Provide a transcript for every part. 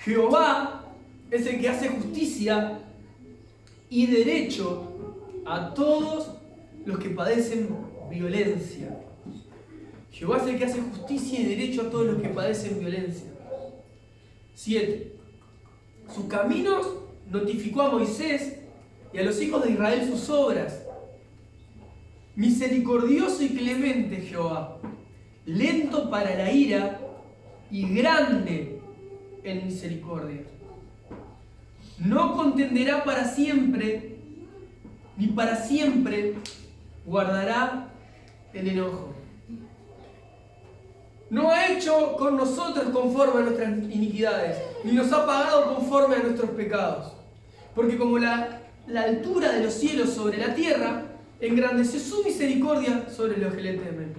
Jehová es el que hace justicia y derecho a todos los que padecen violencia. Jehová es el que hace justicia y derecho a todos los que padecen violencia. 7. Sus caminos notificó a Moisés y a los hijos de Israel sus obras. Misericordioso y clemente Jehová, lento para la ira y grande en misericordia. No contenderá para siempre, ni para siempre guardará el enojo. No ha hecho con nosotros conforme a nuestras iniquidades, ni nos ha pagado conforme a nuestros pecados. Porque como la altura de los cielos sobre la tierra, engrandeció su misericordia sobre los que le temen.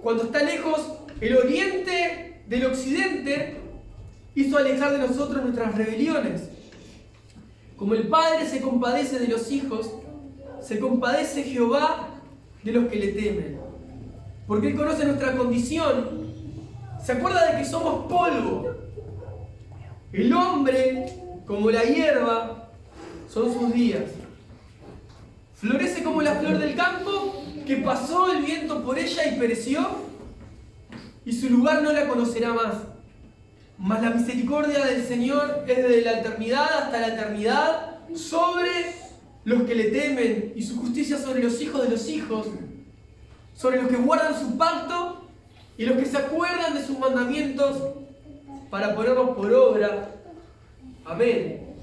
Cuando está lejos el oriente del occidente, hizo alejar de nosotros nuestras rebeliones. Como el Padre se compadece de los hijos, se compadece Jehová de los que le temen. Porque Él conoce nuestra condición, se acuerda de que somos polvo. El hombre, como la hierba, son sus días. Florece como la flor del campo, que pasó el viento por ella y pereció, y su lugar no la conocerá más. Mas la misericordia del Señor es desde la eternidad hasta la eternidad sobre los que le temen, y su justicia sobre los hijos de los hijos, sobre los que guardan su pacto y los que se acuerdan de sus mandamientos para ponerlos por obra. Amén.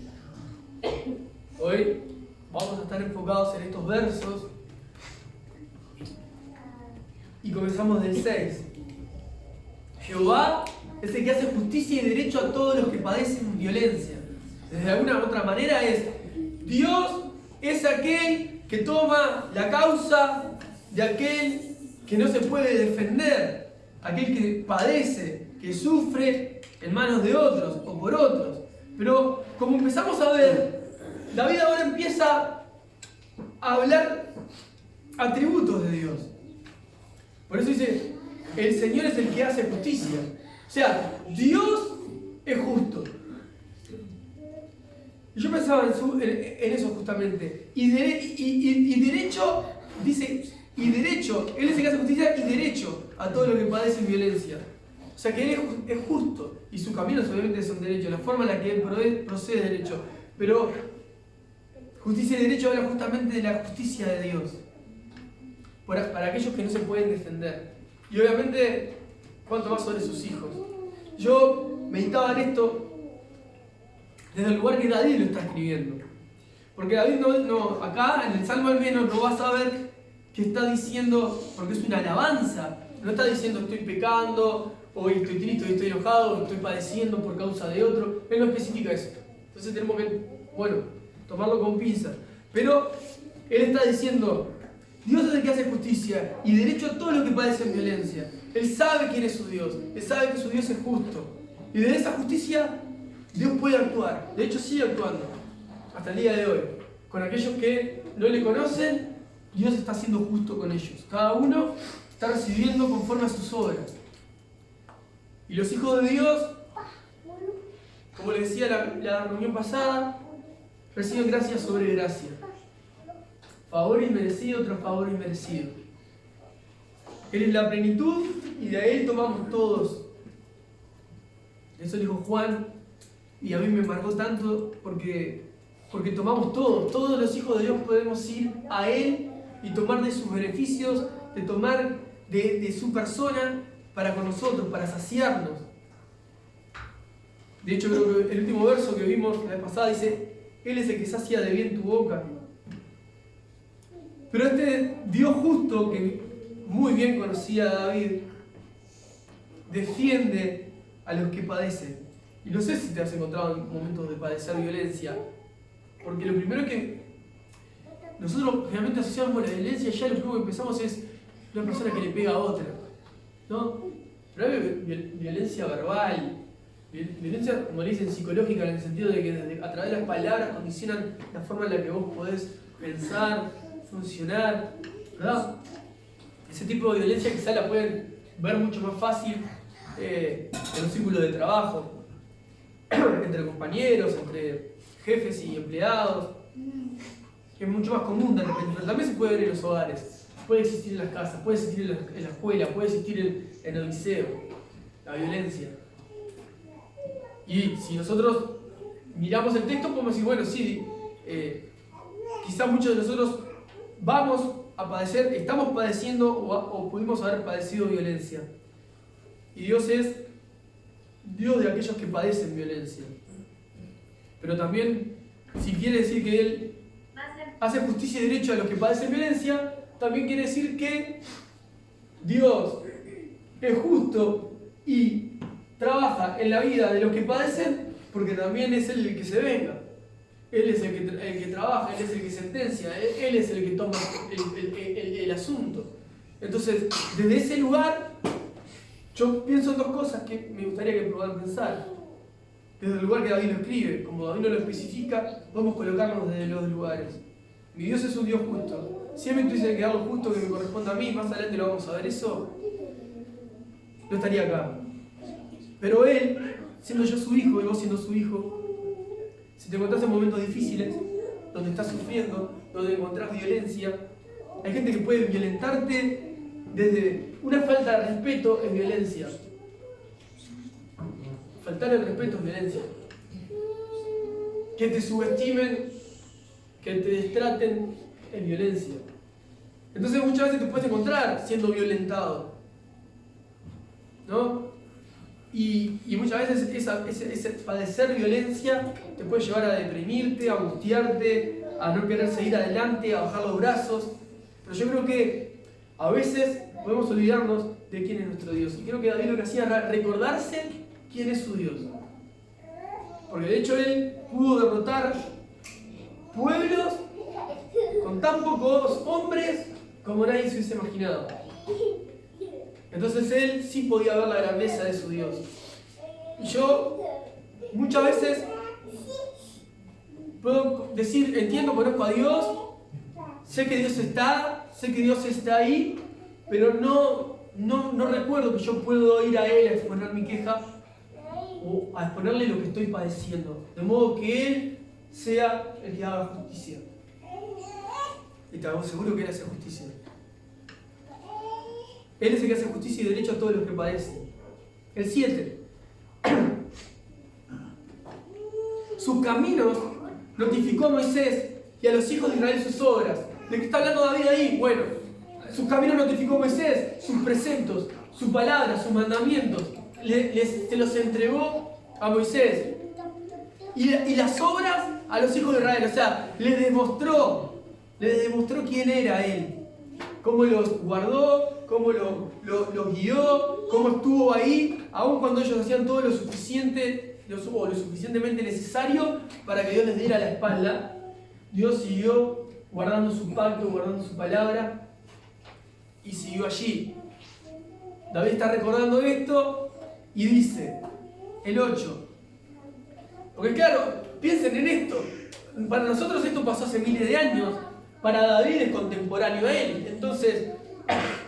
Hoy vamos a estar enfocados en estos versos y comenzamos del 6. Jehová es el que hace justicia y derecho a todos los que padecen violencia. De alguna u otra manera es Dios es aquel que toma la causa de aquel que no se puede defender, aquel que padece, que sufre en manos de otros o por otros. Pero como empezamos a ver, David ahora empieza a hablar atributos de Dios. Por eso dice, el Señor es el que hace justicia. O sea, Dios es justo. Y yo pensaba en eso justamente. Y derecho, dice, y derecho, Él es el que hace justicia y derecho a todo lo que padece violencia. O sea que Él es justo y sus caminos obviamente son derechos, la forma en la que Él procede es derecho. Pero justicia y derecho habla justamente de la justicia de Dios para aquellos que no se pueden defender. Y obviamente, cuánto más sobre sus hijos. Yo meditaba en esto desde el lugar que David lo está escribiendo. Porque David no acá en el Salmo al menos no vas a ver que está diciendo, porque es una alabanza, no está diciendo estoy pecando, hoy estoy triste, hoy estoy enojado, estoy padeciendo por causa de otro. Él no especifica eso. Entonces tenemos que, tomarlo con pinzas. Pero él está diciendo, Dios es el que hace justicia y derecho a todo lo que padece violencia. Él sabe quién es su Dios, él sabe que su Dios es justo. Y de esa justicia Dios puede actuar. De hecho sigue actuando hasta el día de hoy. Con aquellos que no le conocen, Dios está siendo justo con ellos. Cada uno está recibiendo conforme a sus obras. Y los hijos de Dios, como les decía la reunión pasada, reciben gracia sobre gracia. Favor inmerecido tras favor inmerecido. Él es la plenitud y de Él tomamos todos. Eso dijo Juan y a mí me marcó tanto porque tomamos todos. Todos los hijos de Dios podemos ir a Él y tomar de sus beneficios, de tomar de su persona para con nosotros, para saciarnos. De hecho, creo que el último verso que vimos la vez pasada dice, Él es el que sacia de bien tu boca. Pero este Dios justo, que muy bien conocía a David, defiende a los que padecen. Y no sé si te has encontrado en momentos de padecer violencia, porque lo primero que nosotros generalmente asociamos con la violencia, ya lo primero que empezamos es una persona que le pega a otra, ¿no? Pero hay violencia verbal, violencia, como le dicen, psicológica, en el sentido de que a través de las palabras condicionan la forma en la que vos podés pensar, funcionar, ¿verdad? Ese tipo de violencia quizá la pueden ver mucho más fácil en un círculo de trabajo. entre compañeros, entre jefes y empleados, que es mucho más común de repente, pero también se puede ver en los hogares, puede existir en las casas, puede existir en la escuela, puede existir en el liceo, la violencia. Y si nosotros miramos el texto, podemos decir, bueno, sí, quizás muchos de nosotros vamos a padecer, estamos padeciendo o pudimos haber padecido violencia. Y Dios es Dios de aquellos que padecen violencia. Pero también, si quiere decir que Él hace justicia y derecho a los que padecen violencia, también quiere decir que Dios es justo y trabaja en la vida de los que padecen, porque también es Él el que se venga. Él es el que trabaja, Él es el que sentencia, Él es el que toma el asunto. Entonces, desde ese lugar, yo pienso en dos cosas que me gustaría que puedan pensar. Desde el lugar que David lo escribe, como David no lo especifica, podemos colocarnos desde los lugares. Mi Dios es un Dios justo. Si Él me tuviese que dar lo justo que me corresponde a mí, más adelante lo vamos a ver eso, no estaría acá. Pero Él, siendo yo su hijo y vos siendo su hijo, si te encontrás en momentos difíciles, donde estás sufriendo, donde encontrás violencia, hay gente que puede violentarte desde una falta de respeto es violencia. Faltar el respeto es violencia. Que te subestimen, que te destraten es violencia. Entonces muchas veces te puedes encontrar siendo violentado, ¿no? Y muchas veces ese padecer violencia te puede llevar a deprimirte, a angustiarte, a no querer seguir adelante, a bajar los brazos. Pero yo creo que a veces podemos olvidarnos de quién es nuestro Dios. Y creo que David lo que hacía era recordarse quién es su Dios. Porque de hecho Él pudo derrotar pueblos con tan pocos hombres como nadie se hubiese imaginado. Entonces Él sí podía ver la grandeza de su Dios. Y yo muchas veces puedo decir, entiendo, conozco a Dios, sé que Dios está ahí, pero no recuerdo que yo puedo ir a Él a exponer mi queja o a exponerle lo que estoy padeciendo, de modo que Él sea el que haga justicia. Y te hago seguro que Él hace justicia. Él es el que hace justicia y derecho a todos los que padecen. El 7. Sus caminos notificó a Moisés y a los hijos de Israel sus obras. ¿De qué está hablando David ahí? Bueno, sus caminos notificó a Moisés, sus preceptos, su palabra, sus mandamientos. Se los entregó a Moisés. Y las obras a los hijos de Israel. O sea, les demostró quién era Él. Cómo los guardó, cómo los guió, cómo estuvo ahí, aun cuando ellos hacían todo lo suficientemente necesario para que Dios les diera la espalda. Dios siguió guardando su pacto, guardando su palabra y siguió allí. David está recordando esto y dice, el 8. Porque claro, piensen en esto. Para nosotros esto pasó hace miles de años. Para David es contemporáneo a él. Entonces,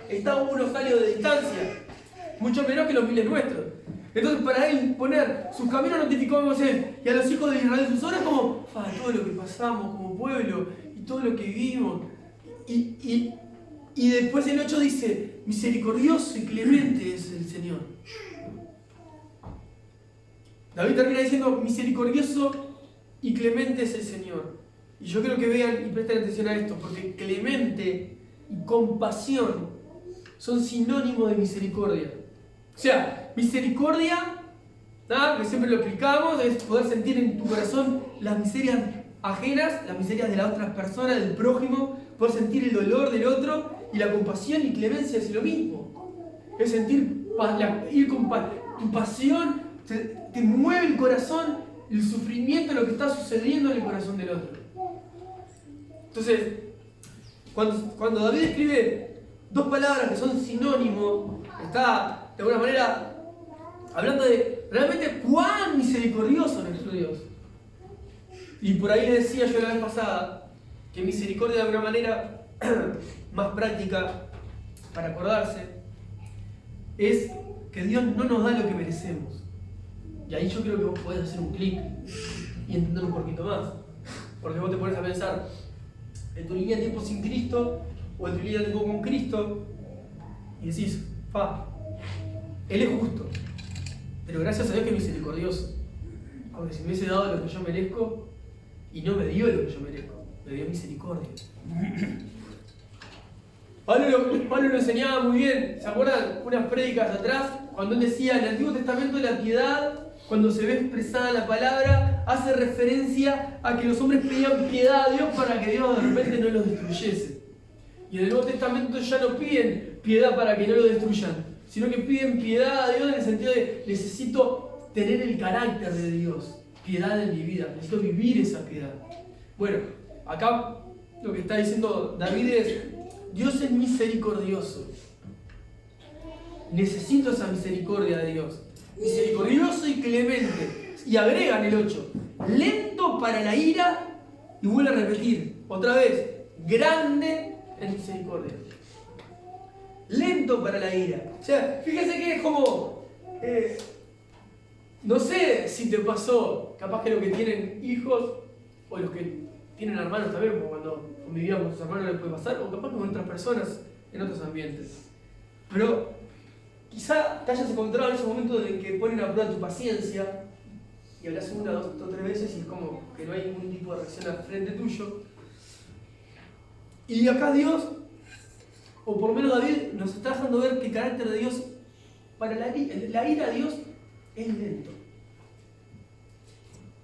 está a unos años de distancia. Mucho menos que los miles nuestros. Entonces, para él poner sus caminos notificó a Moisés y a los hijos de Israel sus obras como todo lo que pasamos como pueblo y todo lo que vivimos. Y después el 8 dice, misericordioso y clemente es el Señor. David termina diciendo, misericordioso y clemente es el Señor. Y yo quiero que vean y presten atención a esto, porque clemente y compasión son sinónimos de misericordia. O sea, misericordia, que siempre lo explicamos, es poder sentir en tu corazón las miserias ajenas, las miserias de las otras personas, del prójimo, poder sentir el dolor del otro, y la compasión y clemencia es lo mismo. Es sentir, ir con tu pasión, te mueve el corazón, el sufrimiento de lo que está sucediendo en el corazón del otro. Entonces, cuando David escribe dos palabras que son sinónimos, está de alguna manera hablando de realmente cuán misericordioso es nuestro Dios. Y por ahí les decía yo la vez pasada que misericordia de alguna manera más práctica para acordarse es que Dios no nos da lo que merecemos. Y ahí yo creo que vos podés hacer un clic y entender un poquito más. Porque vos te pones a pensar en tu línea de tiempo sin Cristo o en tu línea de tiempo con Cristo y decís, Él es justo, pero gracias a Dios que es misericordioso. Porque si me hubiese dado lo que yo merezco y no me dio lo que yo merezco, me dio misericordia. Pablo lo enseñaba muy bien. ¿Se acuerdan? Unas prédicas atrás, cuando él decía, en el Antiguo Testamento la piedad, cuando se ve expresada la palabra, hace referencia a que los hombres pedían piedad a Dios para que Dios de repente no los destruyese. Y en el Nuevo Testamento ya no piden piedad para que no lo destruyan, sino que piden piedad a Dios en el sentido de necesito tener el carácter de Dios, piedad en mi vida, necesito vivir esa piedad. Bueno, acá lo que está diciendo David es, Dios es misericordioso. Necesito esa misericordia de Dios. Misericordioso y clemente. Y agrega en el 8, lento para la ira, y vuelve a repetir, otra vez, grande en misericordia. Lento para la ira. O sea, fíjense que es como, no sé si te pasó, capaz que los que tienen hijos, o los que tienen hermanos también, como cuando convivían con sus hermanos les puede pasar, o capaz que con otras personas en otros ambientes. Pero quizá te hayas encontrado en ese momento en que ponen a prueba tu paciencia y hablas una, dos o tres veces y es como que no hay ningún tipo de reacción al frente tuyo. Y acá Dios, o por lo menos David, nos está dejando ver que el carácter de Dios, para la ira de Dios es lento.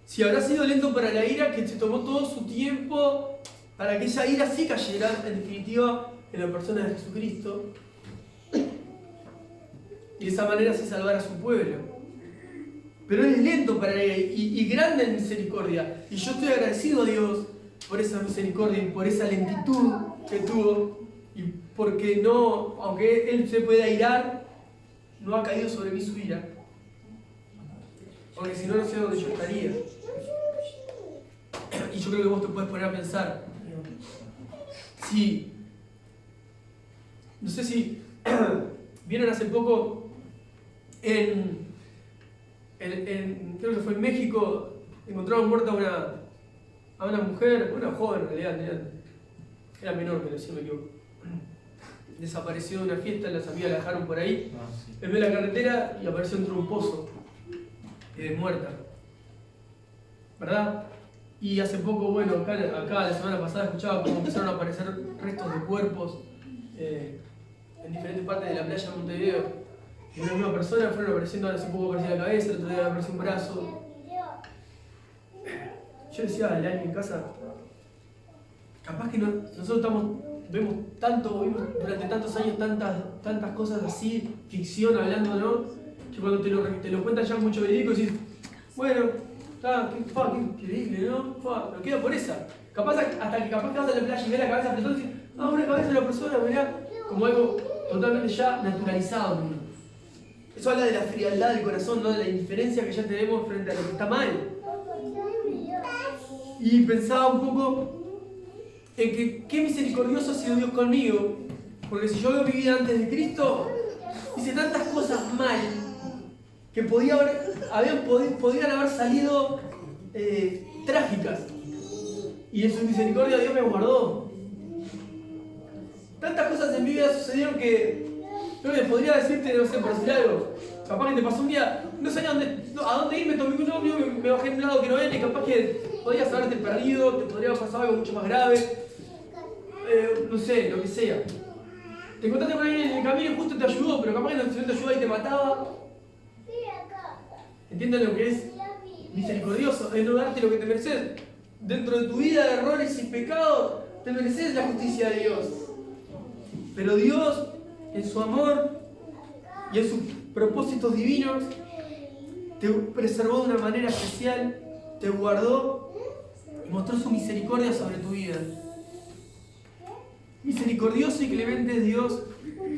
Si habrá sido lento para la ira, que se tomó todo su tiempo para que esa ira sí cayera en definitiva en la persona de Jesucristo y de esa manera se salvara a su pueblo. Pero Él es lento para la ira y grande en misericordia. Y yo estoy agradecido a Dios por esa misericordia y por esa lentitud que tuvo. Y porque no, aunque Él se pueda irar, no ha caído sobre mí su ira. Porque si no, no sé dónde yo estaría. Y yo creo que vos te puedes poner a pensar. No sé si vieron hace poco creo que fue en México, encontraron muerta a una mujer, una joven en realidad, era menor, pero si no me equivoco. Desapareció de una fiesta, las amigas la dejaron por ahí, en medio de la carretera y apareció dentro de un pozo, muerta. ¿Verdad? Y hace poco, bueno, acá la semana pasada escuchaba cómo empezaron a aparecer restos de cuerpos en diferentes partes de la playa de Montevideo. Y una misma persona fueron apareciendo, hace poco apareció la cabeza, el otro día apareció un brazo. Yo decía al año en casa, capaz que nosotros vemos durante tantos años tantas cosas así, ficción hablando, ¿no? Que cuando te lo cuentan ya mucho verídico decís, bueno, qué increíble, ¿no? Lo queda por esa. Capaz que vas a la playa y ves la cabeza flotando y decís, una cabeza de una persona, mirá, como algo totalmente ya naturalizado, ¿no? Eso habla de la frialdad del corazón, ¿no? De la indiferencia que ya tenemos frente a lo que está mal. Y pensaba un poco en que qué misericordioso ha sido Dios conmigo, porque si yo veo mi vida antes de Cristo, hice tantas cosas mal que podían haber salido trágicas, y en su misericordia Dios me guardó. Tantas cosas en mi vida sucedieron que creo que podría decirte, no sé, por decir algo, capaz que te pasó un día, no sabía a dónde ir, me tomé un ómnibus, me bajé en un lado que no era y capaz que podías haberte perdido, te podría pasar algo mucho más grave, no sé, lo que sea. Te encontraste con alguien en el camino y justo te ayudó, pero capaz que no te ayudó y te mataba. ¿Entienden lo que es misericordioso? Es no darte lo que te mereces. Dentro de tu vida de errores y pecados, te mereces la justicia de Dios. Pero Dios, en su amor y en sus propósitos divinos, te preservó de una manera especial, te guardó y mostró su misericordia sobre tu vida. Misericordioso y clemente es Dios,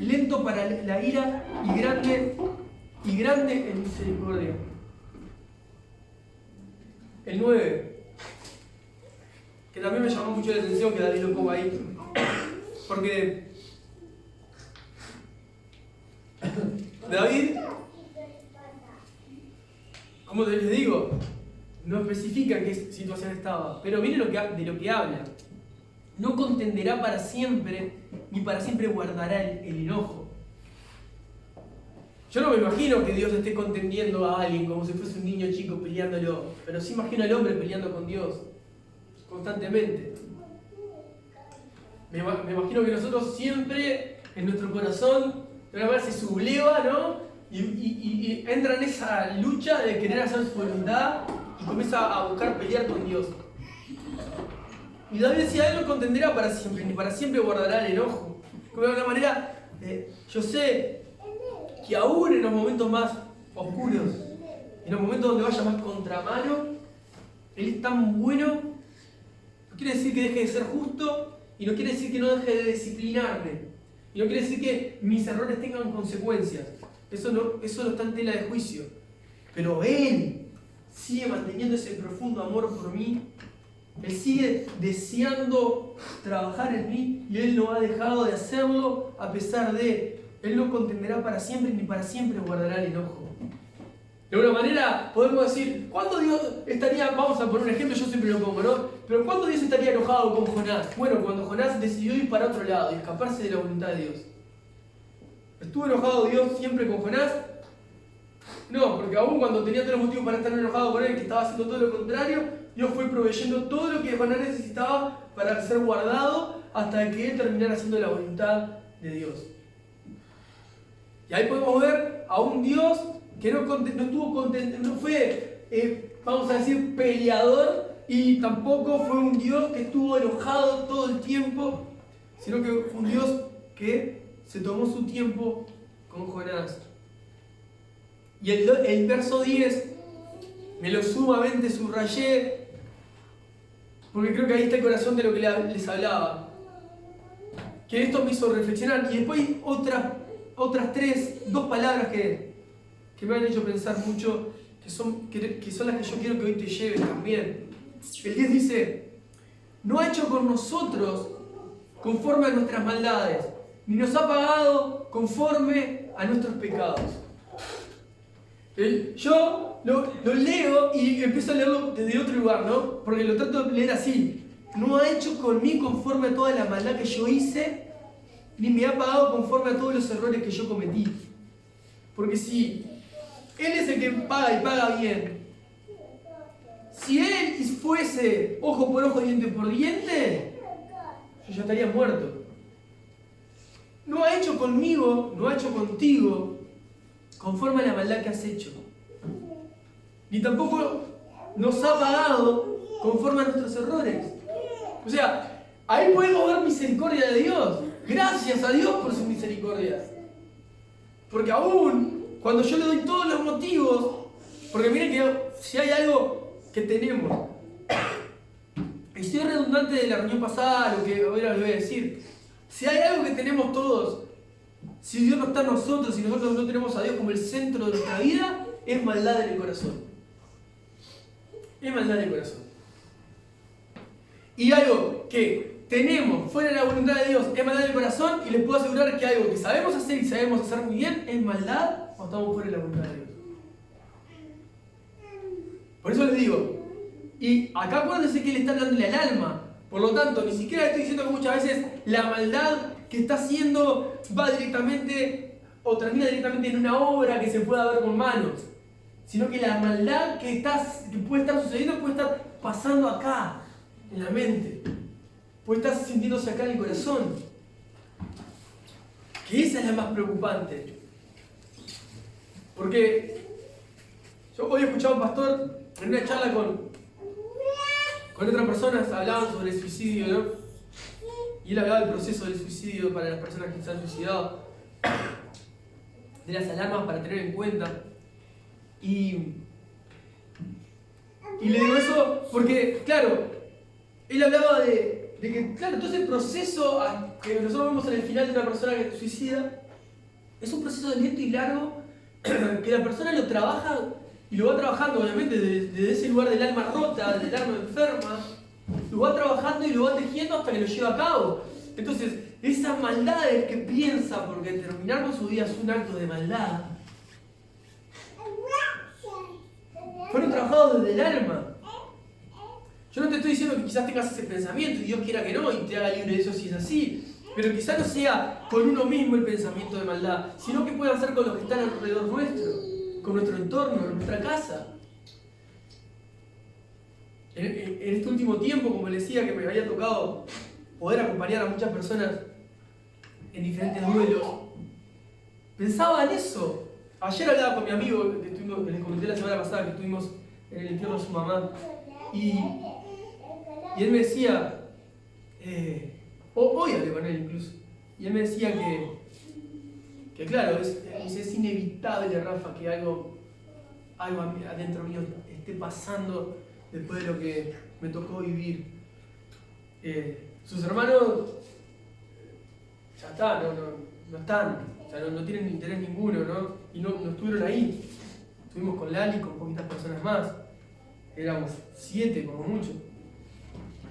lento para la ira y grande en misericordia. El 9, que también me llamó mucho la atención que David lo ponga ahí, porque David, como les digo, no especifica en qué situación estaba, pero miren de lo que habla. No contenderá para siempre, ni para siempre guardará el enojo. Yo no me imagino que Dios esté contendiendo a alguien como si fuese un niño chico peleándolo, pero sí imagino al hombre peleando con Dios constantemente. Me imagino que nosotros siempre, en nuestro corazón, de una manera se subleva, ¿no? Y entra en esa lucha de querer hacer su voluntad y comienza a buscar pelear con Dios. Y David decía, Él no contenderá para siempre, ni para siempre guardará el enojo. De alguna manera, yo sé que aún en los momentos más oscuros, en los momentos donde vaya más contramano, Él es tan bueno. No quiere decir que deje de ser justo y no quiere decir que no deje de disciplinarme. Y no quiere decir que mis errores tengan consecuencias. Eso no está en tela de juicio. Pero Él sigue manteniendo ese profundo amor por mí. Él sigue deseando trabajar en mí y Él no ha dejado de hacerlo a pesar de... Él no contenderá para siempre ni para siempre guardará el enojo. De alguna manera podemos decir, ¿cuándo Dios estaría, vamos a poner un ejemplo, yo siempre lo pongo, ¿no? Pero ¿cuándo Dios estaría enojado con Jonás? Bueno, cuando Jonás decidió ir para otro lado y escaparse de la voluntad de Dios. ¿Estuvo enojado Dios siempre con Jonás? No, porque aún cuando tenía todos los motivos para estar enojado con él, que estaba haciendo todo lo contrario, Dios fue proveyendo todo lo que Jonás necesitaba para ser guardado hasta que él terminara haciendo la voluntad de Dios. Y ahí podemos ver a un Dios que no estuvo contento, no fue, vamos a decir, peleador, y tampoco fue un Dios que estuvo enojado todo el tiempo, sino que fue un Dios que se tomó su tiempo con Jonás. Y el verso 10 me lo sumamente subrayé, porque creo que ahí está el corazón de lo que les hablaba. Que esto me hizo reflexionar. Y después otras dos palabras que me han hecho pensar mucho, que son las que yo quiero que hoy te lleves también. El 10 dice, no ha hecho con nosotros conforme a nuestras maldades, ni nos ha pagado conforme a nuestros pecados. Yo lo leo y empiezo a leerlo desde otro lugar, ¿no? Porque lo trato de leer así. No ha hecho conmigo conforme a toda la maldad que yo hice, ni me ha pagado conforme a todos los errores que yo cometí. Porque si Él es el que paga y paga bien, si Él fuese ojo por ojo, diente por diente, yo ya estaría muerto. No ha hecho conmigo, no ha hecho contigo conforme a la maldad que has hecho. Ni tampoco nos ha pagado conforme a nuestros errores. O sea, ahí podemos ver misericordia de Dios. Gracias a Dios por su misericordia. Porque aún cuando yo le doy todos los motivos, porque miren que si hay algo que tenemos, y soy redundante de la reunión pasada, lo que ahora les voy a decir, si hay algo que tenemos todos, si Dios no está en nosotros, si nosotros no tenemos a Dios como el centro de nuestra vida, es maldad en el corazón. Es maldad en el corazón. Y algo que tenemos fuera de la voluntad de Dios es maldad en el corazón, y les puedo asegurar que algo que sabemos hacer y sabemos hacer muy bien es maldad cuando estamos fuera de la voluntad de Dios. Por eso les digo, y acá acuérdense que Él está hablándole al alma. Por lo tanto, ni siquiera estoy diciendo que muchas veces la maldad que está haciendo va directamente o termina directamente en una obra que se pueda ver con manos, sino que la maldad que puede estar sucediendo puede estar pasando acá, en la mente, puede estar sintiéndose acá en el corazón, que esa es la más preocupante. Porque yo hoy he escuchado a un pastor en una charla con otras personas, hablaban sobre el suicidio, ¿no? Y él hablaba del proceso del suicidio para las personas que se han suicidado, de las alarmas para tener en cuenta. Y le digo eso porque, claro, él hablaba de que, claro, todo ese proceso que nosotros vemos en el final de una persona que se suicida, es un proceso lento y largo que la persona lo trabaja y lo va trabajando, obviamente, desde ese lugar del alma rota, del alma enferma, lo va trabajando y lo va tejiendo hasta que lo lleva a cabo. Entonces, esas maldades que piensa, porque terminar con su vida es un acto de maldad, fueron trabajados desde el alma. Yo no te estoy diciendo que quizás tengas ese pensamiento y Dios quiera que no y te haga libre de eso si es así, pero quizás no sea con uno mismo el pensamiento de maldad, sino que pueda ser con los que están alrededor nuestro, con nuestro entorno, en nuestra casa. En este último tiempo, como les decía, que me había tocado poder acompañar a muchas personas en diferentes duelos, pensaba en eso. Ayer hablaba con mi amigo, que les comenté la semana pasada que estuvimos en el entierro de su mamá, y él me decía, hoy hablé con él incluso, y él me decía que claro, es inevitable, Rafa, que algo adentro mío esté pasando después de lo que me tocó vivir. Sus hermanos ya está, no están, o sea, no tienen interés ninguno, ¿no? Y no estuvieron ahí. Estuvimos con Lali, con poquitas personas más. Éramos 7 como mucho.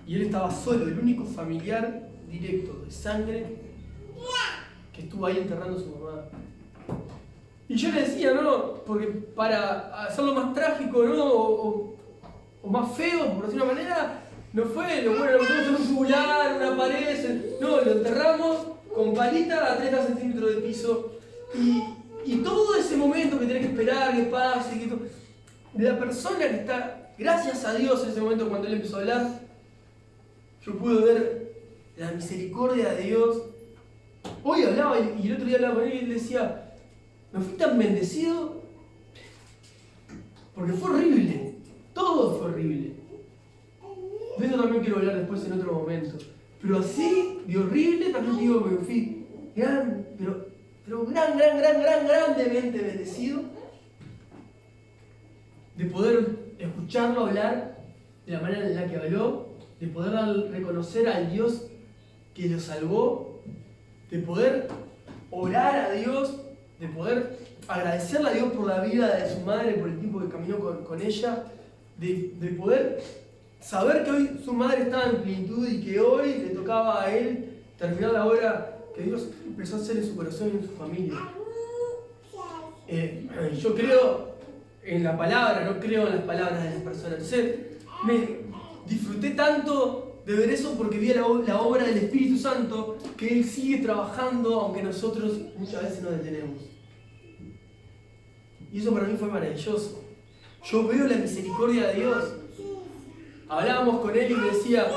Y él estaba solo, el único familiar directo de sangre que estuvo ahí enterrando a su mamá. Y yo le decía, ¿no? Porque para hacerlo más trágico, ¿no? O más feo, por decirlo de una manera, no fue lo bueno, lo metemos en un tubular, una pared, no, lo enterramos con palita a 30 centímetros de piso. Y todo ese momento que tenés que esperar, que pase, que todo, de la persona que está, gracias a Dios en ese momento cuando él empezó a hablar, yo pude ver la misericordia de Dios. Hoy hablaba y el otro día hablaba con él y él decía, me fui tan bendecido porque fue horrible, todo fue horrible. De eso también quiero hablar después en otro momento. Pero así, de horrible, también digo que me fui grandemente bendecido de poder escucharlo hablar de la manera en la que habló, de poder reconocer al Dios que lo salvó, de poder orar a Dios, de poder agradecerle a Dios por la vida de su madre, por el tiempo que caminó con ella, de poder saber que hoy su madre estaba en plenitud y que hoy le tocaba a él terminar la obra que Dios empezó a hacer en su corazón y en su familia. Yo creo en la palabra, no creo en las palabras de las personas. Entonces, me disfruté tanto de ver eso porque vi la obra del Espíritu Santo, que Él sigue trabajando aunque nosotros muchas veces nos detenemos. Y eso para mí fue maravilloso. Yo veo la misericordia de Dios. Hablábamos con él y me decía,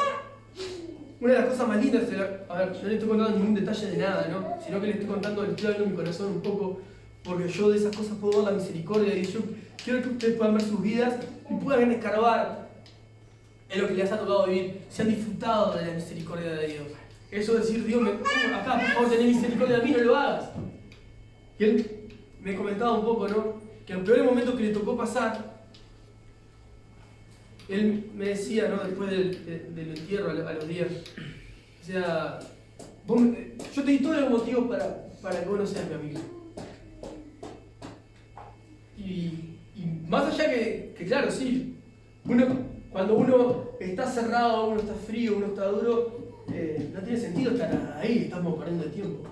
una de las cosas más lindas, a ver, yo no le estoy contando ningún detalle de nada, ¿no? Sino que le estoy abriendo mi corazón un poco, porque yo de esas cosas puedo ver la misericordia y yo quiero que ustedes puedan ver sus vidas y puedan escarbar en lo que les ha tocado vivir, se han disfrutado de la misericordia de Dios. Eso de decir, Dios, acá, por favor, tenés misericordia de mí, no lo hagas. Y él me comentaba un poco, ¿no? Que en los peores momentos que le tocó pasar, él me decía, ¿no? Después del entierro a los días, o sea, yo te di todos los motivos para que vos no seas mi amigo. Y más allá que claro, sí, cuando uno está cerrado, uno está frío, uno está duro, no tiene sentido estar ahí, estamos perdiendo el tiempo.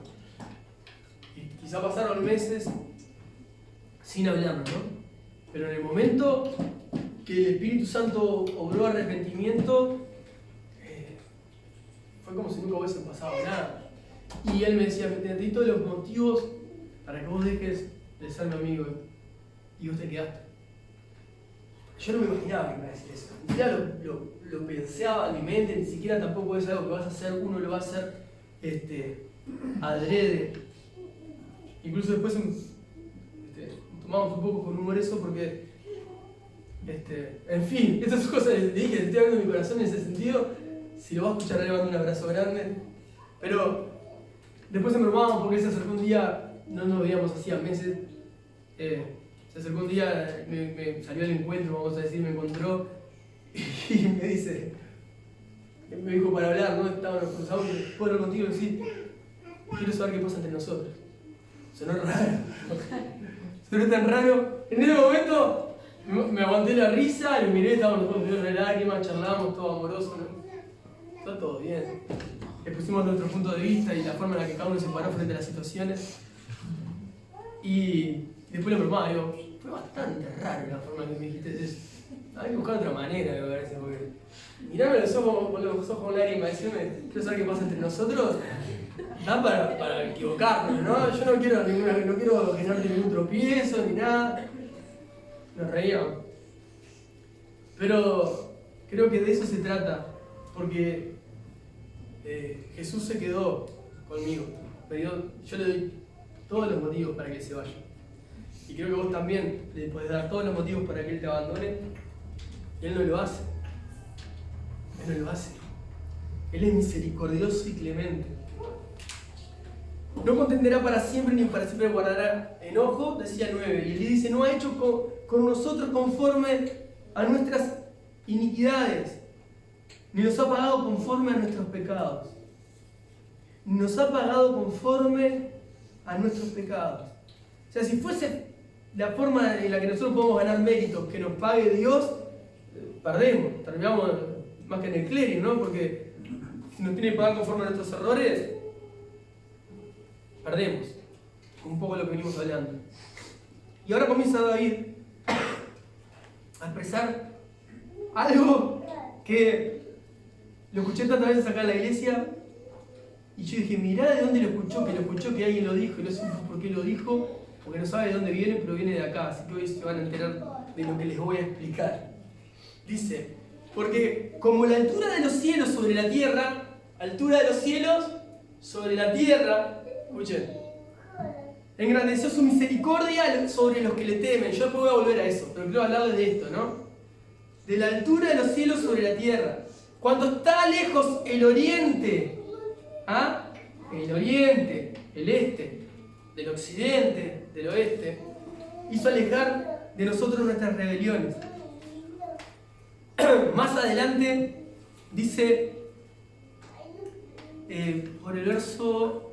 Y quizá pasaron meses sin hablarnos, ¿no? Pero en el momento que el Espíritu Santo obró arrepentimiento, fue como si nunca hubiese pasado nada. Y él me decía, te di todos los motivos para que vos dejes de ser mi amigo y vos te quedaste. Yo no me imaginaba que me iba a decir eso. Ni siquiera lo pensaba en mi mente, ni siquiera tampoco es algo que vas a hacer, uno lo va a hacer adrede. Incluso después tomamos un poco con humor eso porque, en fin, estas cosas le dije, estoy abriendo mi corazón en ese sentido. Si lo vas a escuchar, le mando un abrazo grande. Pero después se bromábamos porque él se acercó un día, no nos veíamos hacía meses. Se acercó un día, me salió al encuentro, vamos a decir, me encontró y me dice, me dijo para hablar, ¿no? Estábamos cruzados, puedo hablar contigo y decir, quiero saber qué pasa entre nosotros. Sonó raro, sonó tan raro. En ese momento me aguanté la risa, lo miré, estábamos los dos de lágrimas, charlábamos, todo amoroso, ¿no? Está todo bien. Expusimos nuestro punto de vista y la forma en la que cada uno se paró frente a las situaciones. Y después le bromaba, digo, fue bastante raro la forma que me dijiste eso. Hay que buscar otra manera, me parece, porque mirarme los ojos con los ojos lágrimas y decirme, quiero saber qué pasa entre nosotros, da para equivocarnos, ¿no? Yo no quiero generarte ningún tropiezo ni nada. Nos reíamos. Pero creo que de eso se trata, porque Jesús se quedó conmigo. Yo le doy todos los motivos para que él se vaya. Y creo que vos también le podés dar todos los motivos para que él te abandone. Y él no lo hace. Él no lo hace. Él es misericordioso y clemente. No contenderá para siempre ni para siempre guardará enojo, decía 9. Y él dice, no ha hecho con nosotros conforme a nuestras iniquidades, ni nos ha pagado conforme a nuestros pecados. Ni nos ha pagado conforme a nuestros pecados. O sea, si fuese la forma en la que nosotros podemos ganar méritos, que nos pague Dios, perdemos, terminamos más que en el clérigo, ¿no? Porque si nos tiene que pagar conforme a nuestros errores, perdemos. Un poco lo que venimos hablando. Y ahora comienza David a expresar algo que lo escuché tantas veces acá en la iglesia y yo dije, mirá de dónde lo escuchó, que alguien lo dijo y no sé por qué lo dijo, porque no sabe de dónde viene, pero viene de acá, así que hoy se van a enterar de lo que les voy a explicar. Dice, porque como la altura de los cielos sobre la tierra, escuchen, engrandeció su misericordia sobre los que le temen. Yo después voy a volver a eso, pero quiero hablarles de esto, ¿no? De la altura de los cielos sobre la tierra. Cuando está lejos el oriente, el oriente, el este, del occidente, del oeste, hizo alejar de nosotros nuestras rebeliones. Más adelante dice, por el verso,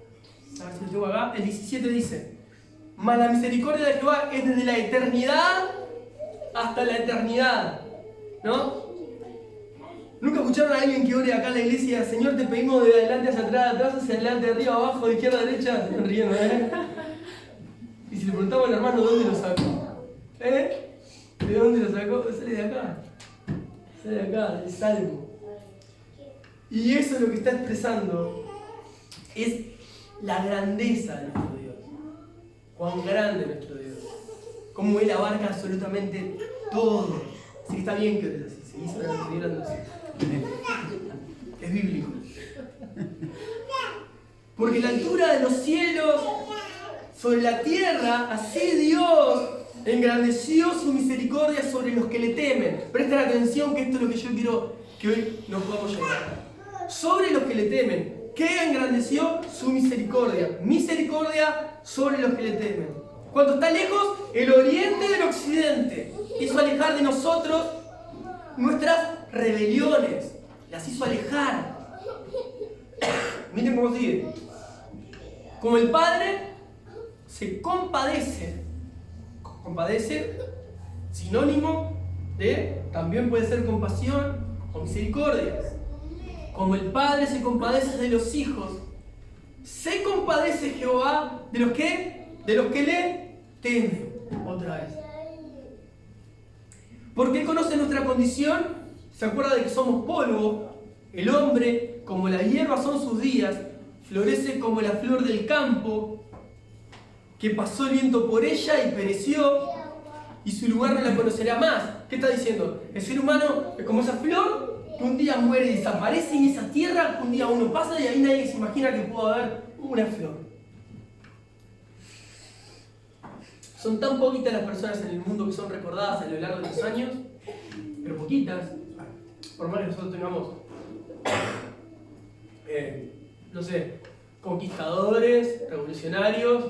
a ver si lo tengo acá, el 17 dice, mas la misericordia de Jehová es desde la eternidad hasta la eternidad, ¿no? ¿Nunca escucharon a alguien que ore acá en la iglesia, Señor, te pedimos de adelante hacia atrás, de atrás hacia adelante, de arriba abajo, de izquierda a derecha? Se están riendo, ¿eh? Y si le preguntamos al hermano, ¿de dónde lo sacó? ¿De dónde lo sacó? Sale de acá. Sale de acá, del Salmo. Y eso es lo que está expresando, es la grandeza de nuestro Dios. Cuán grande es nuestro Dios. Cómo Él abarca absolutamente todo. Así que está bien que ores así. Seguís orando así. Es bíblico. Porque la altura de los cielos sobre la tierra, así Dios engrandeció su misericordia sobre los que le temen. Presten atención que esto es lo que yo quiero que hoy nos podamos llevar. Sobre los que le temen. ¿Qué engrandeció? Su misericordia. Misericordia sobre los que le temen. Cuando está lejos, el oriente del occidente hizo alejar de nosotros nuestras rebeliones. Las hizo alejar. Miren cómo sigue. Como el Padre se compadece. Compadece, sinónimo de, también puede ser compasión o misericordia. Como el Padre se compadece de los hijos, se compadece Jehová de los que le temen. Otra vez. Porque Él conoce nuestra condición, se acuerda de que somos polvo. El hombre, como la hierba son sus días, florece como la flor del campo, que pasó el viento por ella y pereció, y su lugar no la conocerá más. ¿Qué está diciendo? El ser humano es como esa flor que un día muere y desaparece en esa tierra, que un día uno pasa y ahí nadie se imagina que pudo haber una flor. Son tan poquitas las personas en el mundo que son recordadas a lo largo de los años, pero poquitas, por más que nosotros tengamos, conquistadores, revolucionarios,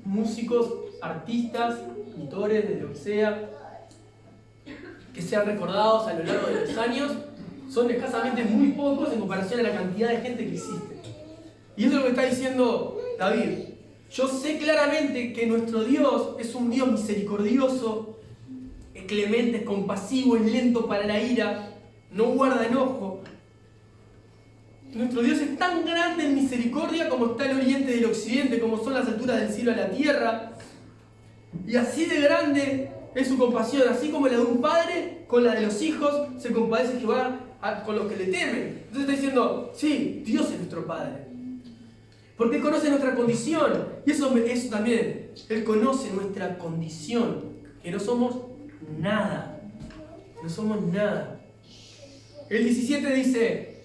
músicos, artistas, pintores, de lo que sea, que sean recordados a lo largo de los años, son escasamente muy pocos en comparación a la cantidad de gente que existe. Y eso es lo que está diciendo David. Yo sé claramente que nuestro Dios es un Dios misericordioso, es clemente, es compasivo, es lento para la ira, no guarda enojo. Nuestro Dios es tan grande en misericordia como está el oriente del occidente, como son las alturas del cielo a la tierra. Y así de grande es su compasión, así como la de un padre con la de los hijos, se compadece Jehová con los que le temen. Entonces está diciendo, sí, Dios es nuestro Padre. Porque Él conoce nuestra condición. Y eso también, Él conoce nuestra condición, que no somos nada. No somos nada. El 17 dice,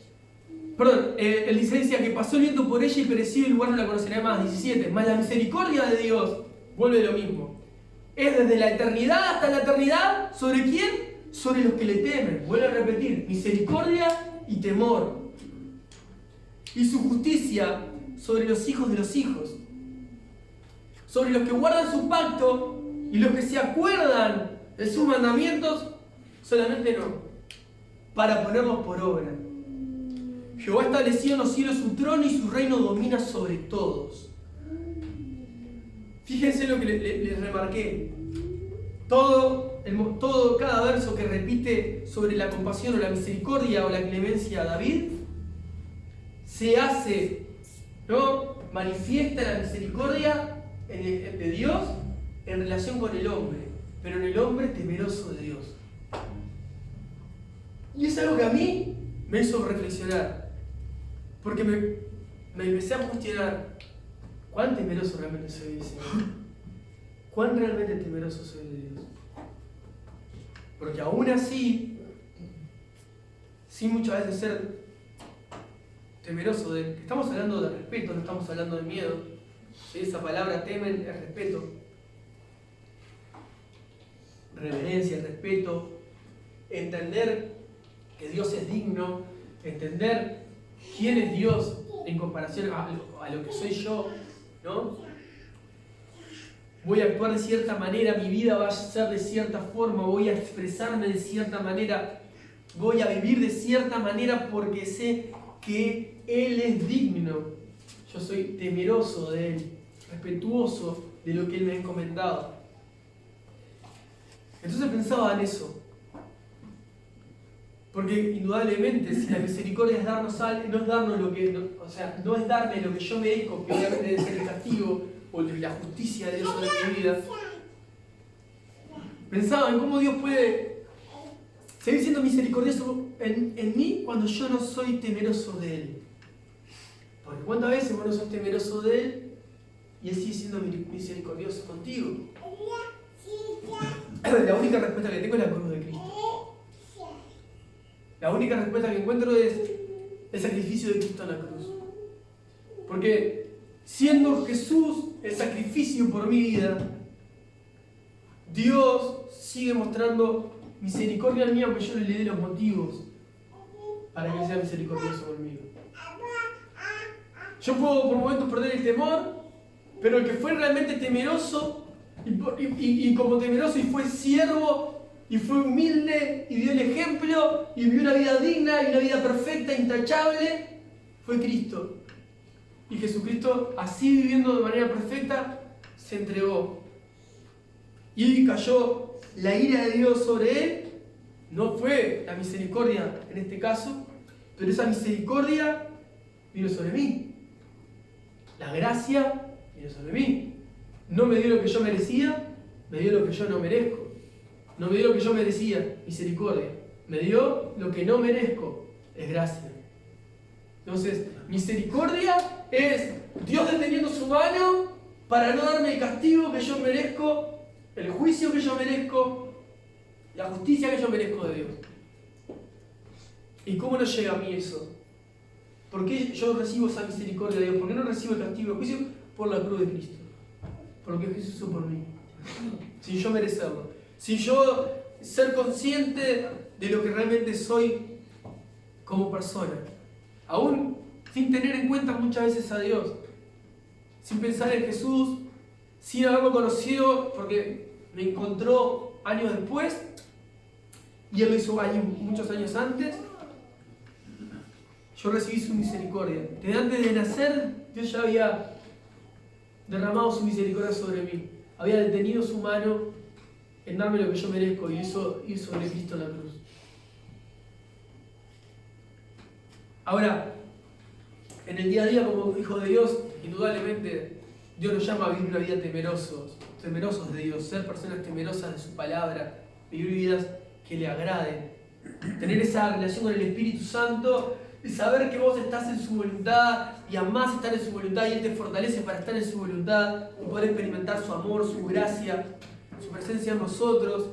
el 16 decía que pasó el viento por ella y pereció y el lugar no la conocerá más. 17, más la misericordia de Dios, vuelve lo mismo. Es desde la eternidad hasta la eternidad, ¿sobre quién? Sobre los que le temen. Vuelve a repetir, misericordia y temor. Y su justicia sobre los hijos de los hijos. Sobre los que guardan su pacto y los que se acuerdan de sus mandamientos, solamente no, para ponerlos por obra. Jehová estableció en los cielos su trono y su reino domina sobre todos. Fíjense lo que les remarqué. Cada verso que repite sobre la compasión o la misericordia o la clemencia a David, se hace, ¿no? Manifiesta la misericordia de Dios en relación con el hombre, pero en el hombre temeroso de Dios. Y es algo que a mí me hizo reflexionar, porque me empecé a cuestionar, ¿cuán temeroso realmente soy de Señor? ¿Cuán realmente temeroso soy de Dios? Porque aún así, sin muchas veces ser temeroso de Él, estamos hablando de respeto, no estamos hablando de miedo. ¿Sí? Esa palabra temen es respeto, reverencia, respeto, entender que Dios es digno, entender quién es Dios en comparación a lo que soy yo, ¿no? Voy a actuar de cierta manera, mi vida va a ser de cierta forma, voy a expresarme de cierta manera, voy a vivir de cierta manera porque sé que Él es digno. Yo soy temeroso de Él, respetuoso de lo que Él me ha encomendado. Entonces pensaba en eso. Porque indudablemente, si la misericordia es darnos algo, no es darnos lo que, no es darme lo que yo merezco, que obviamente debe ser el castigo o la justicia de Dios sobre mi vida. Pensaba en cómo Dios puede seguir siendo misericordioso en mí cuando yo no soy temeroso de Él. Porque cuántas veces vos no sos temeroso de Él y Él sigue siendo misericordioso contigo. La única respuesta que tengo es la cruz de Cristo. La única respuesta que encuentro es el sacrificio de Cristo en la cruz. Porque siendo Jesús el sacrificio por mi vida, Dios sigue mostrando misericordia en mí, aunque yo le dé los motivos para que sea misericordioso conmigo. Yo puedo por momentos perder el temor, pero el que fue realmente temeroso y como temeroso y fue siervo y fue humilde y dio el ejemplo y vivió una vida digna y una vida perfecta, intachable, fue Cristo. Y Jesucristo, así viviendo de manera perfecta, se entregó. Y cayó la ira de Dios sobre Él. No fue la misericordia en este caso, pero esa misericordia vino sobre mí. La gracia vino sobre mí. No me dio lo que yo merecía, me dio lo que yo no merezco. No me dio lo que yo merecía, misericordia. Me dio lo que no merezco, es gracia. Entonces, misericordia es Dios deteniendo su mano para no darme el castigo que yo merezco, el juicio que yo merezco, la justicia que yo merezco de Dios. ¿Y cómo no llega a mí eso? ¿Por qué yo recibo esa misericordia de Dios? ¿Por qué no recibo el castigo y el juicio? Por la cruz de Cristo. Por lo que Jesús hizo por mí. Sin yo merecerlo. Sin yo ser consciente de lo que realmente soy como persona. Aún sin tener en cuenta muchas veces a Dios. Sin pensar en Jesús. Sin haberlo conocido porque me encontró años después. Y Él lo hizo muchos años antes. Yo recibí su misericordia. Desde antes de nacer, Dios ya había derramado su misericordia sobre mí. Había detenido su mano en darme lo que yo merezco y hizo sobre Cristo en la cruz. Ahora, en el día a día como hijos de Dios, indudablemente Dios nos llama a vivir una vida temerosos temerosos de Dios, ser personas temerosas de su palabra, vivir vidas que le agraden, tener esa relación con el Espíritu Santo y saber que vos estás en su voluntad y amás estar en su voluntad y Él te fortalece para estar en su voluntad y poder experimentar su amor, su gracia, su presencia en nosotros.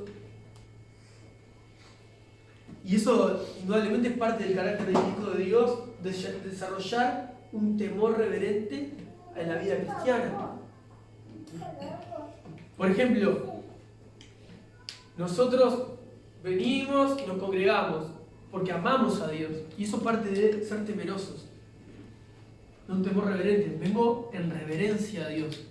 Y eso indudablemente es parte del carácter del Hijo de Dios, de desarrollar un temor reverente en la vida cristiana. Por ejemplo, nosotros venimos y nos congregamos porque amamos a Dios. Y eso parte de ser temerosos. No un temor reverente. Vengo en reverencia a Dios.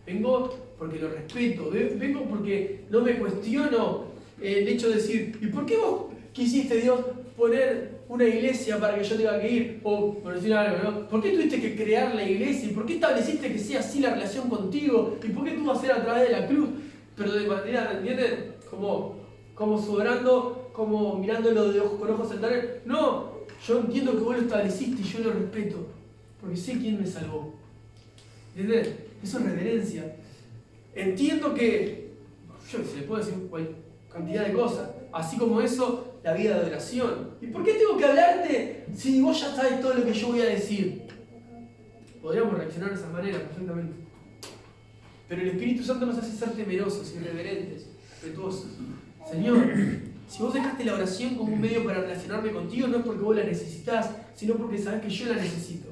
Vengo porque lo respeto. Vengo porque no me cuestiono el hecho de decir, ¿y por qué vos quisiste, Dios, poner una iglesia para que yo tenga que ir? O, por decir algo, ¿no? ¿Por qué tuviste que crear la iglesia? ¿Y por qué estableciste que sea así la relación contigo? ¿Y por qué tuvo que ser a través de la cruz? Pero de manera, ¿entienden? Como sobrando, como mirándolo con ojos altaneros. No, yo entiendo que vos lo estableciste y yo lo respeto, porque sé quién me salvó. ¿Entiendes? Eso es reverencia. Entiendo que, yo se le puede decir cualquier cantidad de cosas, así como eso, la vida de oración. ¿Y por qué tengo que hablarte si vos ya sabes todo lo que yo voy a decir? Podríamos reaccionar de esa manera perfectamente. Pero el Espíritu Santo nos hace ser temerosos, irreverentes, respetuosos. Señor, si vos dejaste la oración como un medio para relacionarme contigo, no es porque vos la necesitas, sino porque sabés que yo la necesito.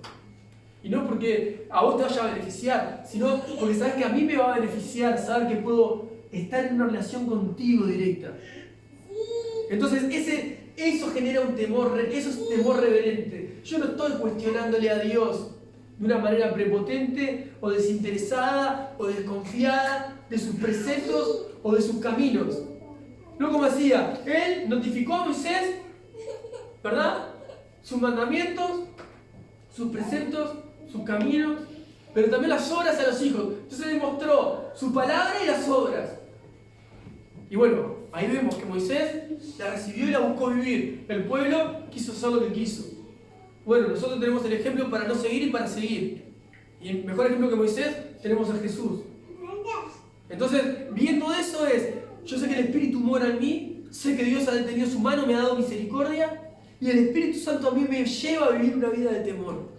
Y no porque a vos te vaya a beneficiar, sino porque sabés que a mí me va a beneficiar saber que puedo estar en una relación contigo directa. Entonces eso genera un temor, eso es temor reverente. Yo no estoy cuestionándole a Dios de una manera prepotente o desinteresada o desconfiada de sus preceptos o de sus caminos. No como decía, Él notificó a Moisés, ¿verdad? Sus mandamientos, sus preceptos, sus caminos, pero también las obras a los hijos. Entonces Él mostró su palabra y las obras. Y bueno, ahí vemos que Moisés la recibió y la buscó vivir. El pueblo quiso hacer lo que quiso. Bueno, nosotros tenemos el ejemplo para no seguir y para seguir. Y el mejor ejemplo que Moisés tenemos a Jesús. Entonces, viendo eso yo sé que el Espíritu mora en mí, sé que Dios ha detenido su mano, me ha dado misericordia, y el Espíritu Santo a mí me lleva a vivir una vida de temor.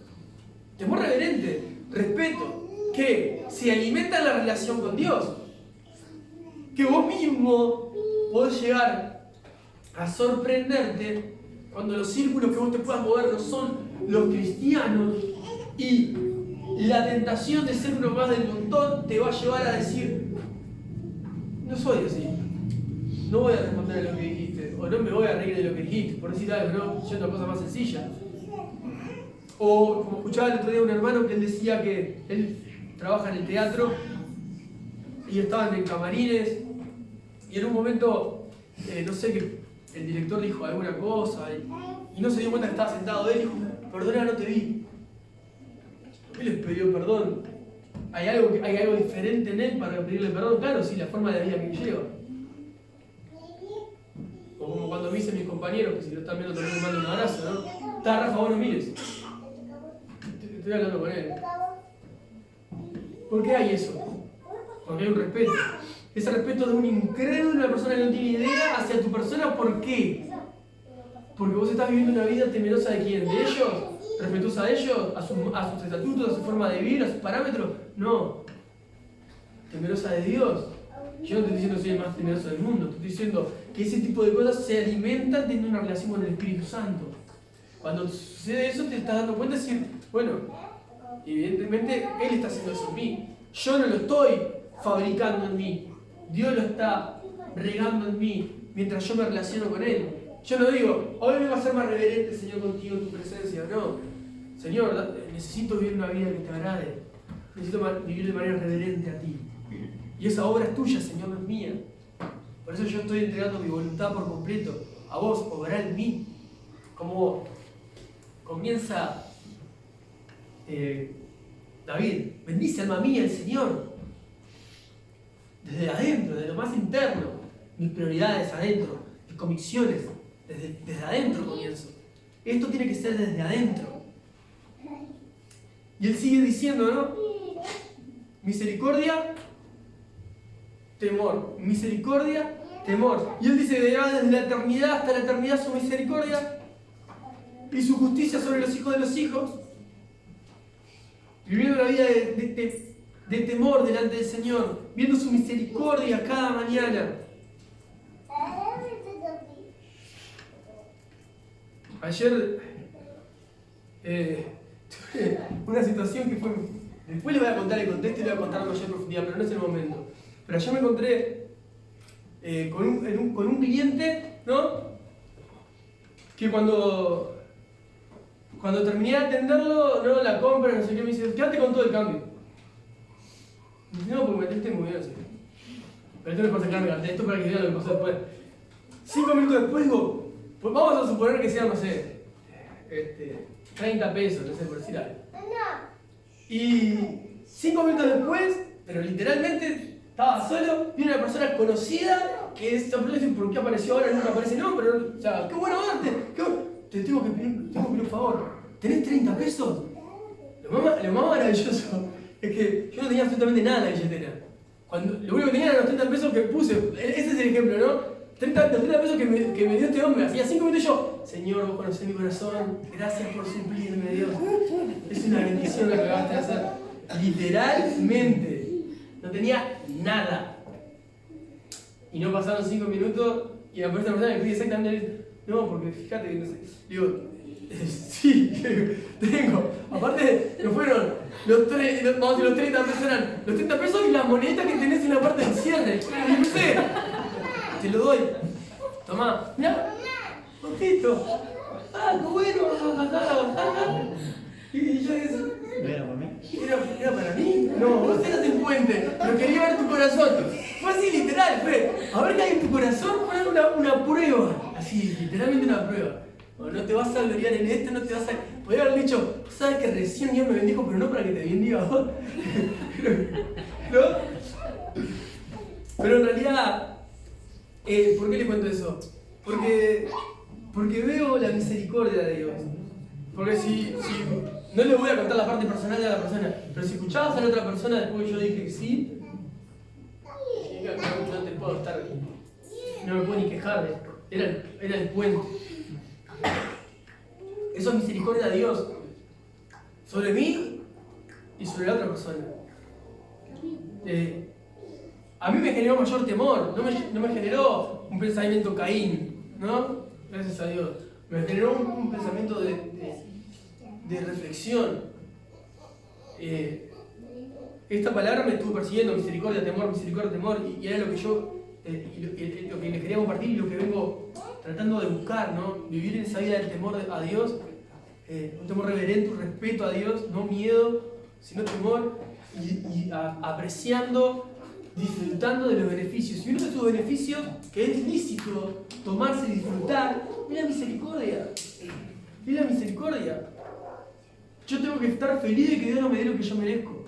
Temor reverente, respeto, que se alimenta en la relación con Dios. Que vos mismo podés llegar a sorprenderte cuando los círculos que vos te puedas mover no son los cristianos y la tentación de ser uno más del montón te va a llevar a decir, no soy así, no voy a responder a lo que dijiste, o no me voy a reír de lo que dijiste, por decir algo, ¿no? Yendo a cosas más sencillas. O como escuchaba el otro día un hermano que él decía que él trabaja en el teatro y estaban en camarines y en un momento, no sé, que el director dijo alguna cosa y no se dio cuenta que estaba sentado él y dijo, perdona, no te vi. Él les pidió perdón. ¿Hay algo diferente en él para pedirle perdón? Claro, sí, la forma de vida que lleva. O como cuando me dicen mis compañeros, que si lo están viendo también me mandan un abrazo, ¿no? Está, Rafa, vos no mires. Estoy hablando con él. ¿Por qué hay eso? Porque hay un respeto. Ese respeto de un incrédulo, una persona que no tiene idea hacia tu persona, ¿por qué? Porque vos estás viviendo una vida temerosa de quién, de ellos, respetuosa a ellos, a sus estatutos, a su forma de vivir, a sus parámetros. No, temerosa de Dios. Yo no te estoy diciendo que soy el más temeroso del mundo, te estoy diciendo que ese tipo de cosas se alimentan teniendo una relación con el Espíritu Santo. Cuando sucede eso te estás dando cuenta de decir, bueno, evidentemente Él está haciendo eso en mí. Yo no lo estoy fabricando en mí. Dios lo está regando en mí mientras yo me relaciono con Él. Yo no digo, hoy me va a ser más reverente, Señor, contigo en tu presencia. No. Señor, necesito vivir una vida que te agrade. Necesito vivir de manera reverente a ti. Y esa obra es tuya, Señor, no es mía. Por eso yo estoy entregando mi voluntad por completo. A vos, obrar en mí. Como comienza David. Bendice, alma mía, el Señor. Desde adentro, desde lo más interno. Mis prioridades adentro. Mis convicciones. Desde adentro comienzo. Esto tiene que ser desde adentro. Y él sigue diciendo, ¿no? Misericordia temor. Misericordia, temor. Y él dice, desde la eternidad hasta la eternidad su misericordia y su justicia sobre los hijos de los hijos. Viviendo una vida de temor delante del Señor, viendo su misericordia cada mañana. Ayer tuve una situación que fue... Después les voy a contar el contexto y les voy a contar en mayor profundidad, pero no es el momento. Pero ayer me encontré con un cliente, ¿no? Que cuando terminé de atenderlo, no, la compra, no sé qué, me dice, quédate con todo el cambio. Y dice, no, porque metiste muy bien así. Pero esto no es para sacarme, esto para que vean lo que pasó después. 5 minutos después digo, pues vamos a suponer que sean, no sé, 30 pesos, no sé, por decir algo. Y 5 minutos después, pero literalmente estaba solo, viene una persona conocida que es, ¿por qué apareció ahora? No me aparece, no, pero, o sea, qué bueno verte, qué bueno. Te tengo que pedir un favor. ¿Tenés 30 pesos? Lo más maravilloso es que yo no tenía absolutamente nada en la billetera. Lo único que tenía eran los 30 pesos que puse. Ese es el ejemplo, ¿no? Los 30 pesos que me dio este hombre. Hacía 5 minutos yo, Señor, vos conocés mi corazón. Gracias por suplirme, Dios. Es una bendición lo que acabaste de hacer. Literalmente. No tenía nada. Y no pasaron 5 minutos y la persona me pide exactamente... No, porque fíjate que no sé. Digo, sí, tengo. Aparte, no fueron los 30 pesos, eran los 30 pesos y la moneda que tenés en la parte del cierre. Y no sé, te lo doy. Tomá, mirá, poquito. Ah, qué bueno. Y yo decía, ¿No era para mí? ¿Era para mí? No, vos eras el puente, pero quería ver tu corazón. Fue así literal, fue. A ver qué hay en tu corazón, poner una prueba. Así, literalmente una prueba. No te vas a gloriar en esto, no te vas a... Podría haber dicho, sabes que recién Dios me bendijo, pero no para que te bendiga a vos. ¿No? Pero en realidad, ¿por qué le cuento eso? Porque veo la misericordia de Dios. Porque si no le voy a contar la parte personal de la persona, pero si escuchabas a la otra persona después que yo dije que sí, no te puedo estar, no me puedo ni quejar de esto. Era el puente. Eso es misericordia de Dios sobre mí y sobre la otra persona. A mí me generó mayor temor, no me generó un pensamiento Caín, ¿no? Gracias a Dios. Me generó un pensamiento de reflexión. Esta palabra me estuvo persiguiendo, misericordia, temor, y era lo que yo, lo que les quería compartir y lo que vengo tratando de buscar, ¿no? Vivir en esa vida del temor a Dios, un temor reverente, un respeto a Dios, no miedo, sino temor, y apreciando, disfrutando de los beneficios. Y uno de esos beneficios, que es lícito tomarse y disfrutar, es la misericordia. Es la misericordia. Yo tengo que estar feliz de que Dios no me dé lo que yo merezco.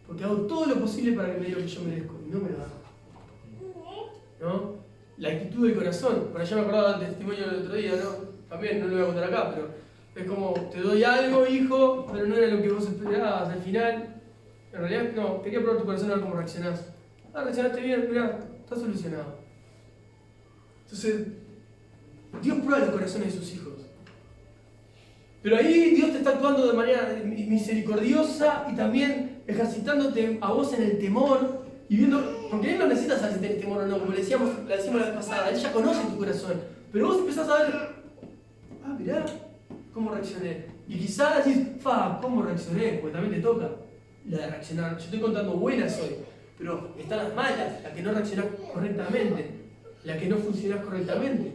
Porque hago todo lo posible para que me dé lo que yo merezco. Y no me lo da. ¿No? La actitud del corazón. Por allá me acordaba del testimonio del otro día, ¿no? También no lo voy a contar acá, pero es como, te doy algo, hijo, pero no era lo que vos esperabas. Al final, en realidad, no, quería probar tu corazón a ver cómo reaccionás. Ah, reaccionaste bien, mirá, está solucionado. Entonces, Dios prueba los corazones de sus hijos. Pero ahí Dios te está actuando de manera misericordiosa y también ejercitándote a vos en el temor y viendo, porque Él no necesita saber si tenés temor o no, como le decíamos la vez pasada, Él ya conoce tu corazón, pero vos empezás a ver, mirá, cómo reaccioné. Y quizás decís, ¿cómo reaccioné? Porque también te toca la de reaccionar. Yo estoy contando buenas hoy, pero están las malas, las que no reaccionás correctamente, las que no funcionás correctamente.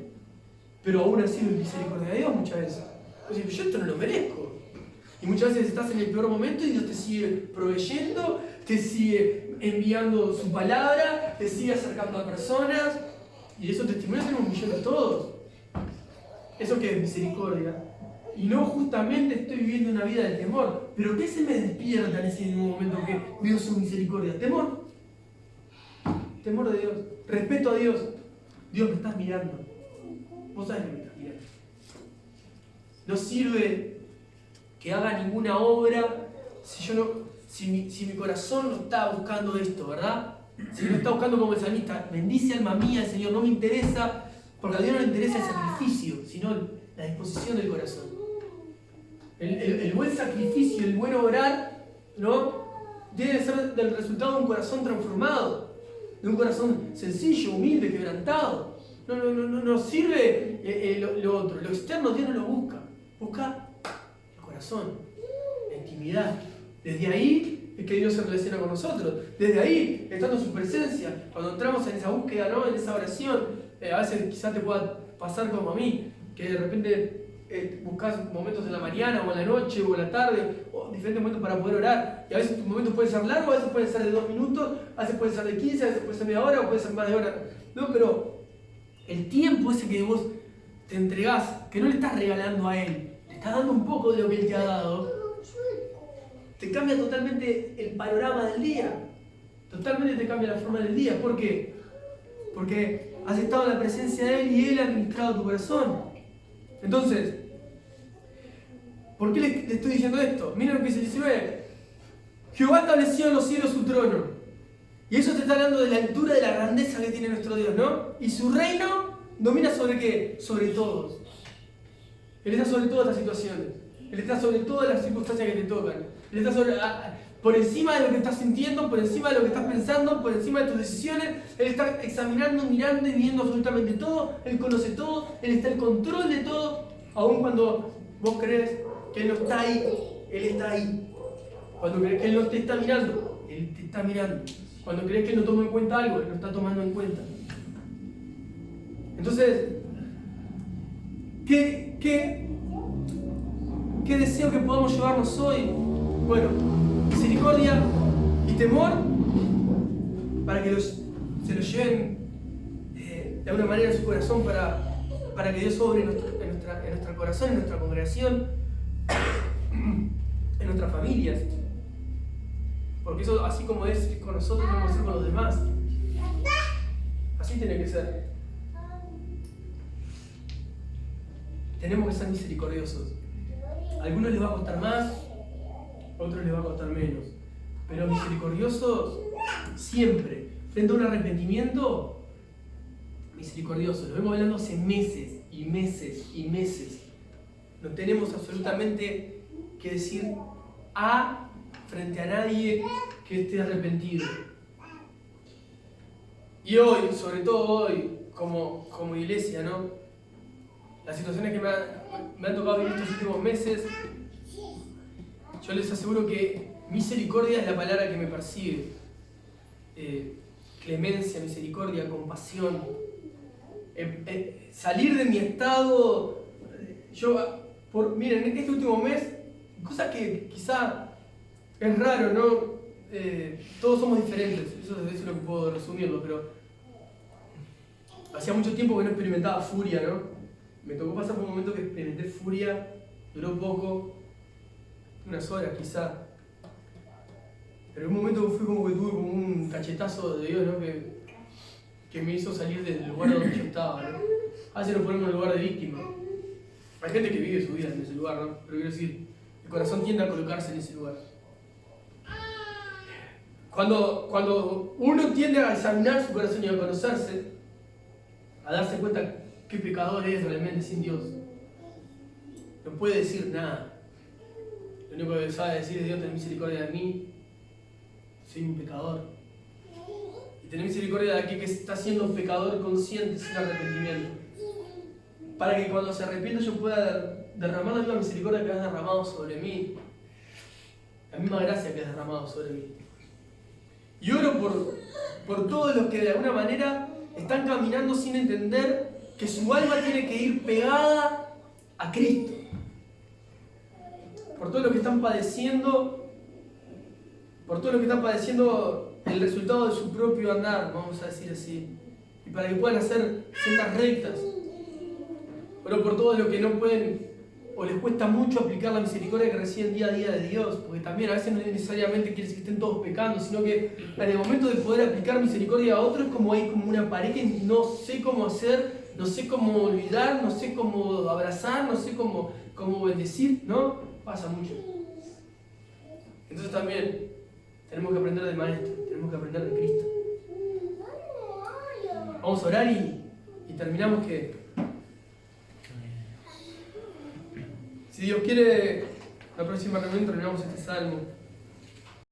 Pero aún así es misericordia de Dios muchas veces. Entonces, yo esto no lo merezco. Y muchas veces estás en el peor momento y Dios te sigue proveyendo, te sigue enviando su palabra, te sigue acercando a personas. Y de esos testimonios tenemos millones todos. Eso que es misericordia. Y no justamente estoy viviendo una vida de temor. Pero ¿qué se me despierta en ese momento que veo su misericordia? Temor. Temor de Dios. Respeto a Dios. Dios, me estás mirando. Vos sabés que me estás mirando. No sirve que haga ninguna obra si mi corazón no está buscando esto, ¿verdad? Si no está buscando como el salmista, bendice alma mía, Señor, no me interesa, porque a Dios no le interesa el sacrificio, sino la disposición del corazón. El buen sacrificio, el buen obrar, ¿no? Debe ser del resultado de un corazón transformado, de un corazón sencillo, humilde, quebrantado. No sirve lo otro, lo externo Dios no lo busca, busca el corazón, la intimidad. Desde ahí es que Dios se relaciona con nosotros, desde ahí, estando en su presencia, cuando entramos en esa búsqueda, ¿no? En esa oración, a veces quizás te pueda pasar como a mí, que de repente buscas momentos en la mañana o en la noche o en la tarde, o diferentes momentos para poder orar, y a veces tus momentos pueden ser largos, a veces pueden ser de 2 minutos, a veces pueden ser de 15, a veces pueden ser media hora o pueden ser más de hora, ¿no? Pero el tiempo ese que vos te entregás, que no le estás regalando a Él, le estás dando un poco de lo que Él te ha dado, te cambia totalmente el panorama del día, totalmente te cambia la forma del día. ¿Por qué? Porque has estado en la presencia de Él y Él ha administrado tu corazón. Entonces, ¿por qué le estoy diciendo esto? Miren lo que dice el 19. Jehová estableció en los cielos su trono. Y eso te está hablando de la altura, de la grandeza que tiene nuestro Dios, ¿no? Y su reino domina sobre ¿qué? Sobre todos. Él está sobre todas las situaciones. Él está sobre todas las circunstancias que te tocan. Él está por encima de lo que estás sintiendo, por encima de lo que estás pensando, por encima de tus decisiones. Él está examinando, mirando y viendo absolutamente todo. Él conoce todo. Él está en control de todo. Aun cuando vos crees que Él no está ahí, Él está ahí. Cuando crees que Él no te está mirando, Él te está mirando. Cuando crees que Él no toma en cuenta algo, Él lo está tomando en cuenta. Entonces, ¿qué deseo que podamos llevarnos hoy? Bueno, misericordia y temor para que se los lleven de alguna manera en su corazón para que Dios obre en nuestro corazón, en nuestra congregación, en nuestras familias. Porque eso, así como es con nosotros, tenemos que ser con los demás. Así tiene que ser. Tenemos que ser misericordiosos. A algunos les va a costar más, a otros les va a costar menos. Pero misericordiosos siempre. Frente a un arrepentimiento, misericordiosos. Lo vengo hablando hace meses y meses y meses. No tenemos absolutamente que decir frente a nadie que esté arrepentido. Y hoy, sobre todo hoy, como iglesia, ¿no? Las situaciones que me han tocado vivir estos últimos meses, yo les aseguro que misericordia es la palabra que me persigue. Clemencia, misericordia, compasión. Salir de mi estado. Miren, en este último mes, cosa que quizá es raro, ¿no? Todos somos diferentes, eso es lo que puedo resumirlo, pero hacía mucho tiempo que no experimentaba furia, ¿no? Me tocó pasar por un momento que experimenté furia, duró poco, unas horas quizá. Pero en un momento fui como que tuve como un cachetazo de Dios, ¿no? Que me hizo salir del lugar donde yo estaba, ¿no? A veces nos ponemos en el lugar de víctima. Hay gente que vive su vida en ese lugar, ¿no? Pero quiero decir, el corazón tiende a colocarse en ese lugar. Cuando uno tiende a examinar su corazón y a conocerse, a darse cuenta qué pecador es realmente sin Dios, no puede decir nada. Lo único que sabe decir es: Dios, ten misericordia de mí, soy un pecador. Y tener misericordia de aquel que está siendo un pecador consciente, sin arrepentimiento. Para que cuando se arrepienta yo pueda derramar la misma misericordia que has derramado sobre mí, la misma gracia que has derramado sobre mí. Y oro por todos los que de alguna manera están caminando sin entender que su alma tiene que ir pegada a Cristo. Por todos los que están padeciendo el resultado de su propio andar, vamos a decir así. Y para que puedan hacer sendas rectas. Oro por todos los que no pueden o les cuesta mucho aplicar la misericordia que reciben día a día de Dios, porque también a veces no necesariamente quiere decir que estén todos pecando, sino que en el momento de poder aplicar misericordia a otros, como hay como una pared que no sé cómo hacer, no sé cómo olvidar, no sé cómo abrazar, no sé cómo bendecir, ¿no? Pasa mucho. Entonces también tenemos que aprender del Maestro, tenemos que aprender de Cristo. Vamos a orar y terminamos que, si Dios quiere, la próxima reunión terminamos este salmo.